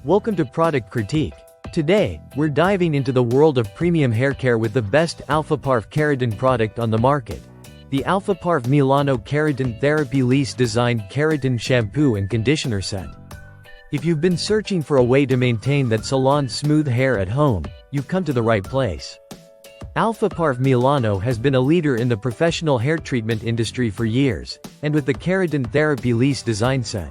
Welcome to Product Critique. Today, we're diving into the world of premium hair care with the best Alfaparf Keratin product on the market. The Alfaparf Milano Keratin Therapy Lisse designed Keratin Shampoo and Conditioner Set. If you've been searching for a way to maintain that salon smooth hair at home, you've come to the right place. Alfaparf Milano has been a leader in the professional hair treatment industry for years, and with the Keratin Therapy Lisse design set,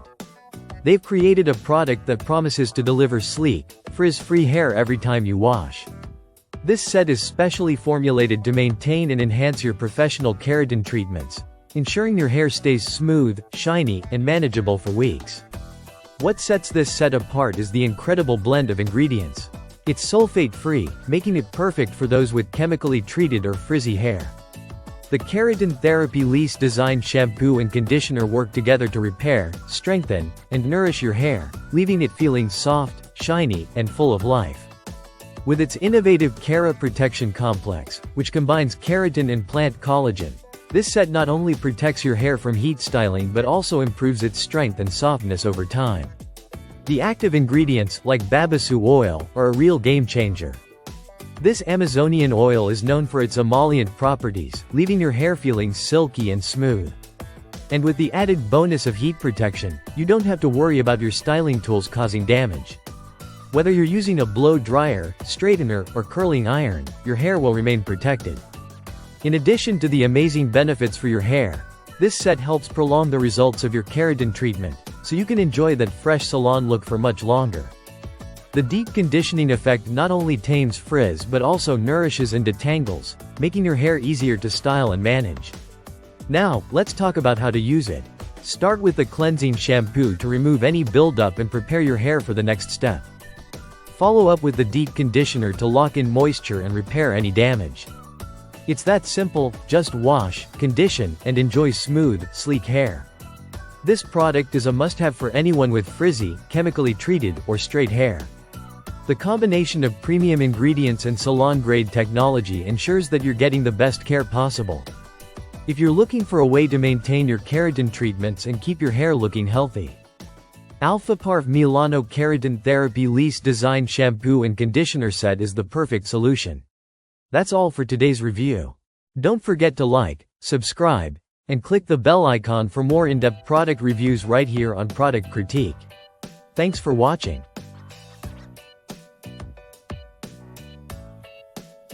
they've created a product that promises to deliver sleek, frizz-free hair every time you wash. This set is specially formulated to maintain and enhance your professional keratin treatments, ensuring your hair stays smooth, shiny, and manageable for weeks. What sets this set apart is the incredible blend of ingredients. It's sulfate-free, making it perfect for those with chemically treated or frizzy hair. The Keratin Therapy Lisse designed shampoo and conditioner work together to repair, strengthen, and nourish your hair, leaving it feeling soft, shiny, and full of life. With its innovative Kera Protection Complex, which combines keratin and plant collagen, this set not only protects your hair from heat styling but also improves its strength and softness over time. The active ingredients, like babasu oil, are a real game-changer. This Amazonian oil is known for its emollient properties, leaving your hair feeling silky and smooth. And with the added bonus of heat protection, you don't have to worry about your styling tools causing damage. Whether you're using a blow dryer, straightener, or curling iron, your hair will remain protected. In addition to the amazing benefits for your hair, this set helps prolong the results of your keratin treatment, so you can enjoy that fresh salon look for much longer. The deep conditioning effect not only tames frizz but also nourishes and detangles, making your hair easier to style and manage. Now, let's talk about how to use it. Start with the cleansing shampoo to remove any buildup and prepare your hair for the next step. Follow up with the deep conditioner to lock in moisture and repair any damage. It's that simple, just wash, condition, and enjoy smooth, sleek hair. This product is a must-have for anyone with frizzy, chemically treated, or straight hair. The combination of premium ingredients and salon-grade technology ensures that you're getting the best care possible. If you're looking for a way to maintain your keratin treatments and keep your hair looking healthy, Alfaparf Milano Keratin Therapy Lisse designed shampoo and conditioner set is the perfect solution. That's all for today's review. Don't forget to like, subscribe, and click the bell icon for more in-depth product reviews right here on Product Critique. Thanks for watching.